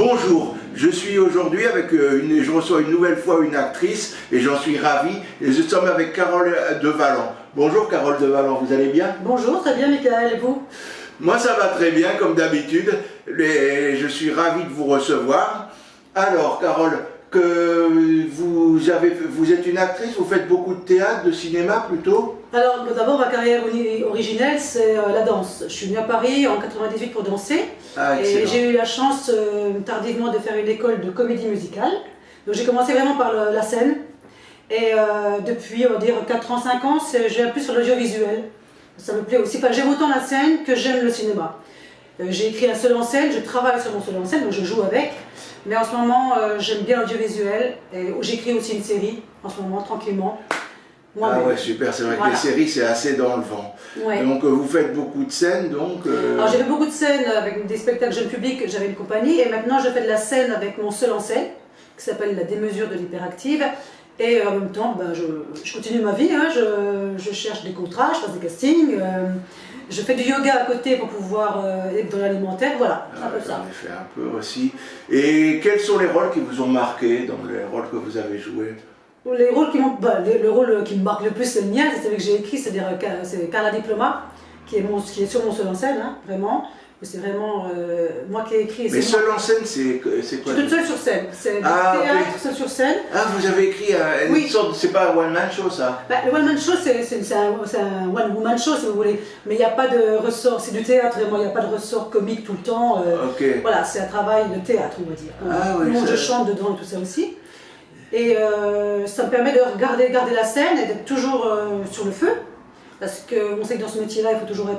Bonjour, je suis aujourd'hui avec je reçois une nouvelle fois une actrice et j'en suis ravi. Et nous sommes avec Carole de Valent. Bonjour Carole de Valent, vous allez bien? Bonjour, très bien Michael, et vous? Moi ça va très bien comme d'habitude. Je suis ravi de vous recevoir. Alors Carole, vous êtes une actrice, vous faites beaucoup de théâtre, de cinéma plutôt? Alors d'abord ma carrière originelle c'est la danse. Je suis venue à Paris en 98 pour danser et j'ai eu la chance tardivement de faire une école de comédie musicale. Donc j'ai commencé vraiment par la scène et depuis on va dire 4 ans, 5 ans j'ai plus sur l'audiovisuel. Ça me plaît aussi, enfin, j'aime autant la scène que j'aime le cinéma. J'ai écrit un seul en scène, je travaille sur mon seul en scène, donc je joue avec. Mais en ce moment, j'aime bien l'audiovisuel et j'écris aussi une série en ce moment, tranquillement. Ah ouais, super, c'est vrai que les séries, c'est assez dans le vent. Ouais. Donc vous faites beaucoup de scènes, donc... Alors j'ai fait beaucoup de scènes avec des spectacles jeunes publics, j'avais une compagnie, et maintenant je fais de la scène avec mon seul en scène, qui s'appelle La Démesure de l'hyperactive. Et en même temps, ben, je continue ma vie, hein, je cherche des contrats, je passe des castings, je fais du yoga à côté pour pouvoir être dans l'alimentaire, voilà, c'est un peu ça. J'en ai fait un peu aussi. Et quels sont les rôles qui vous ont marqué dans les rôles que vous avez joués? Les rôles qui m'ont, le rôle qui me marque le plus, c'est le mien, c'est celui que j'ai écrit, c'est Carla Diploma, qui est sur mon seul en scène, hein, vraiment. C'est vraiment moi qui ai écrit. Mais seul en scène, c'est quoi? Je suis toute seule sur scène. C'est du théâtre, seul sur scène. Ah, vous avez écrit une sorte, c'est pas un one-man show ça? Le one-man show, c'est un one-woman show si vous voulez. Mais il n'y a pas de ressort, c'est du théâtre vraiment, il n'y a pas de ressort comique tout le temps. Voilà, c'est un travail de théâtre, on va dire. Tout le monde, je chante dedans et tout ça aussi. Et ça me permet de garder la scène et d'être toujours sur le feu. Parce qu'on sait que dans ce métier-là, il faut toujours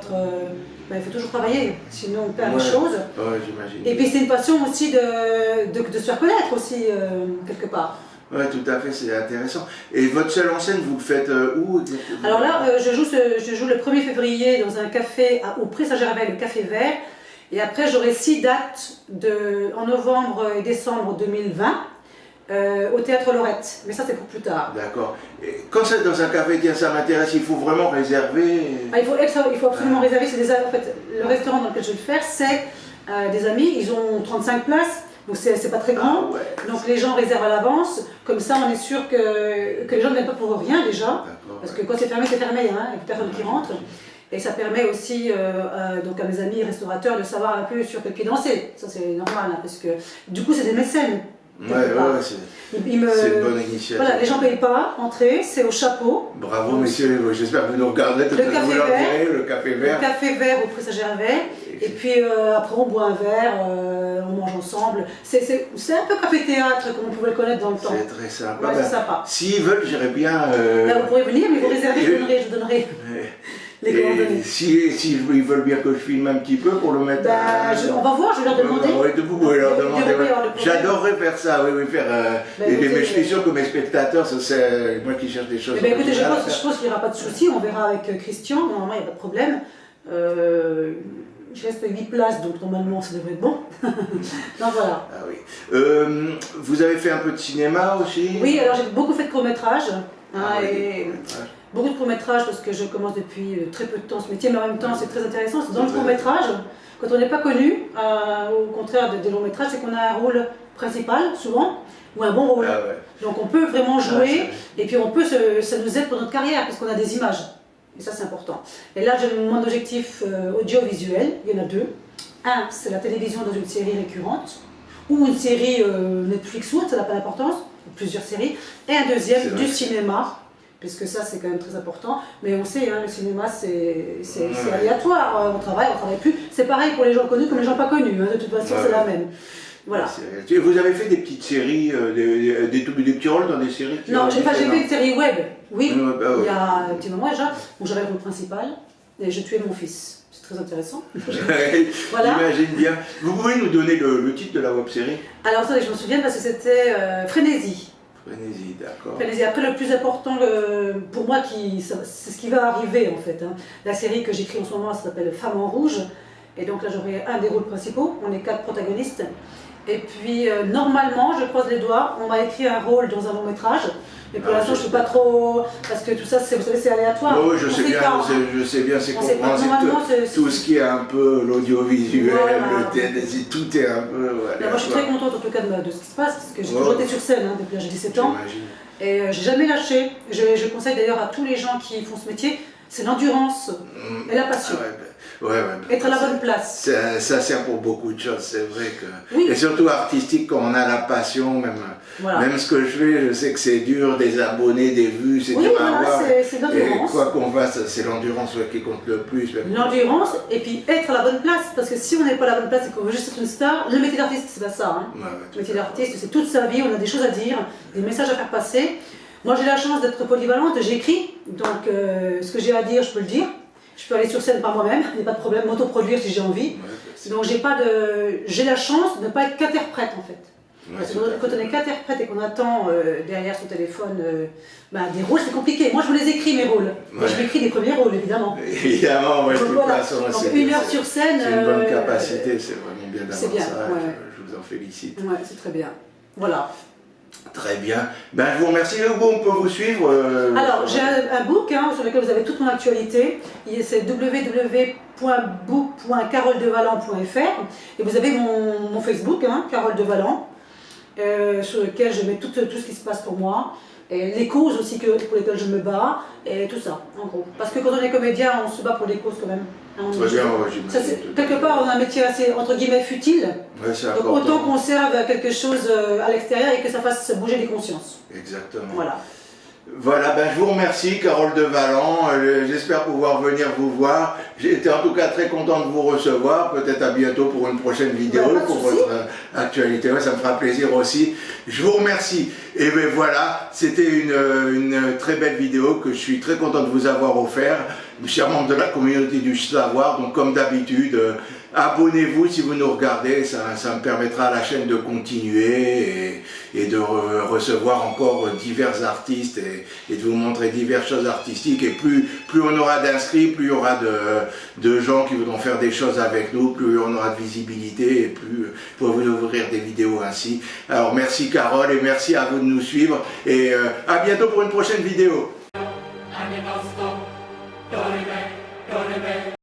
il faut toujours travailler, sinon on perd les choses. Ouais, j'imagine. Et puis c'est une passion aussi de se faire connaître aussi, quelque part. Oui, tout à fait, c'est intéressant. Et votre seul en scène, vous le faites où exactement? Alors là, je joue le 1er février dans un café au Pré Saint-Gervais, le Café Vert. Et après, j'aurai 6 dates en novembre et décembre 2020. Au Théâtre Lorette, mais ça c'est pour plus tard. D'accord. Quand c'est dans un café, tiens, ça m'intéresse, il faut vraiment réserver. Il faut absolument réserver. En fait, le restaurant dans lequel je vais le faire, c'est des amis, ils ont 35 places, donc c'est pas très grand. Ah, ouais. Donc les gens réservent à l'avance, comme ça on est sûr que les gens ne viennent pas pour rien déjà. Parce que quand c'est fermé, il n'y a plus personne qui rentre. Et ça permet aussi donc à mes amis restaurateurs de savoir un peu sur quel pied danser. Ça c'est normal, hein, parce que du coup c'est des mécènes. C'est une bonne initiative. Voilà, les gens ne payent pas, entrer, c'est au chapeau. Bravo messieurs, j'espère que vous nous regarderez tout à l'heure, vous leur direz, le Café Vert. Le Café Vert au Pré Saint-Gervais. Et puis après on boit un verre, on mange ensemble. C'est un peu café-théâtre comme on pouvait le connaître dans le temps. C'est très sympa. Ouais, c'est sympa. S'ils veulent, j'irais bien... Là, vous pourrez venir, mais vous réservez, je vous donnerai. Les coordonnées. Si ils veulent bien que je filme un petit peu pour le mettre... on va voir, je vais leur demander. Vous pouvez leur demander. J'adorerais faire ça, faire... mais je suis sûr que mes spectateurs, c'est moi qui cherche des choses. Écoutez, je pense qu'il n'y aura pas de souci, on verra avec Christian, normalement il n'y a pas de problème. Je reste 8 places, donc normalement ça devrait être bon. Donc voilà. Ah oui. Vous avez fait un peu de cinéma aussi? Oui, alors j'ai beaucoup fait de courts-métrages. Beaucoup de courts-métrages parce que je commence depuis très peu de temps ce métier, mais en même temps c'est très intéressant. C'est dans le court-métrage, quand on n'est pas connu, au contraire des longs-métrages, c'est qu'on a un rôle principal souvent, ou un bon rôle. Donc on peut vraiment jouer, et puis ça nous aide pour notre carrière, parce qu'on a des images. Et ça c'est important. Et là j'ai mon objectif audiovisuel, il y en a 2. Un, c'est la télévision dans une série récurrente, ou une série Netflix ou autre, ça n'a pas d'importance, plusieurs séries. Et un deuxième, du cinéma. Puisque ça c'est quand même très important, mais on sait, hein, le cinéma c'est aléatoire, on travaille plus. C'est pareil pour les gens connus comme les gens pas connus, hein, de toute façon c'est la même. Voilà. Vous avez fait des petites séries, des petits rôles dans des séries? Non, j'ai fait une série web, oui, il y a un petit moment déjà, où j'avais le rôle principal, et je tuais mon fils. C'est très intéressant. Voilà. J'imagine bien. Vous pouvez nous donner le titre de la web série? Alors attendez, je me souviens parce que c'était Frénésie. Frénésie, d'accord. Après, le plus important pour moi, c'est ce qui va arriver en fait. Hein. La série que j'écris en ce moment s'appelle Femme en rouge. Et donc là, j'aurai un des rôles principaux. On est 4 protagonistes. Et puis, normalement, je croise les doigts, on m'a écrit un rôle dans un long métrage. Mais pour l'instant, je ne sais pas trop, parce que tout ça, vous savez, c'est aléatoire. Oui, je sais bien, c'est compréhensible. Tout ce qui est un peu l'audiovisuel, voilà. Tout est un peu... Voilà, moi, je suis très contente en tout cas de ce qui se passe, parce que j'ai toujours été sur scène depuis l'âge de 17 ans. Et j'ai jamais lâché. Je conseille d'ailleurs à tous les gens qui font ce métier, c'est l'endurance et la passion. Être à la bonne place. Ça sert pour beaucoup de choses, c'est vrai que... Oui. Et surtout artistique, quand on a la passion, même ce que je fais, je sais que c'est dur, des abonnés, des vues, c'est dur à avoir. C'est l'endurance. Quoi qu'on fasse, c'est l'endurance qui compte le plus. L'endurance, et puis être à la bonne place, parce que si on n'est pas à la bonne place et qu'on veut juste être une star, le métier d'artiste, c'est pas ça. Hein. Le métier d'artiste, c'est toute sa vie, on a des choses à dire, des messages à faire passer. Moi, j'ai la chance d'être polyvalente, j'écris, donc ce que j'ai à dire, je peux le dire. Je peux aller sur scène par moi-même, il n'y a pas de problème, m'autoproduire si j'ai envie. Donc j'ai la chance de ne pas être qu'interprète en fait. Parce que quand on est qu'interprète et qu'on attend derrière son téléphone des rôles, c'est compliqué. Moi je vous les écris mes rôles. Moi je m'écris des premiers rôles évidemment. Évidemment, de toute façon. Donc 1 heure sur scène. C'est une bonne capacité, c'est vraiment bien d'avoir ça. Je vous en félicite. Ouais, c'est très bien. Voilà. Très bien. Je vous remercie. Où on peut vous suivre Alors, j'ai un book sur lequel vous avez toute mon actualité. C'est www.book.caroldevalent.fr et vous avez mon Facebook, Carole de Valent, sur lequel je mets tout ce qui se passe pour moi. Et les causes aussi pour lesquelles je me bats, et tout ça, en gros. Parce que quand on est comédien, on se bat pour des causes quand même. Très bien, quelque part, on a un métier assez, entre guillemets, futile. Donc autant qu'on serve à quelque chose à l'extérieur et que ça fasse bouger les consciences. Exactement. Voilà. Voilà, je vous remercie, Carole de Valent. J'espère pouvoir venir vous voir. J'ai été en tout cas très content de vous recevoir. Peut-être à bientôt pour une prochaine vidéo, pour votre actualité. Ça me fera plaisir aussi. Je vous remercie. Et voilà, c'était une très belle vidéo que je suis très content de vous avoir offert. Chers membres de la communauté du savoir, donc comme d'habitude, abonnez-vous si vous nous regardez, ça me permettra à la chaîne de continuer et de recevoir encore divers artistes et de vous montrer diverses choses artistiques. Et plus on aura d'inscrits, plus il y aura de gens qui voudront faire des choses avec nous, plus on aura de visibilité et plus pour vous ouvrir des vidéos ainsi. Alors merci Carole et merci à vous de nous suivre et à bientôt pour une prochaine vidéo.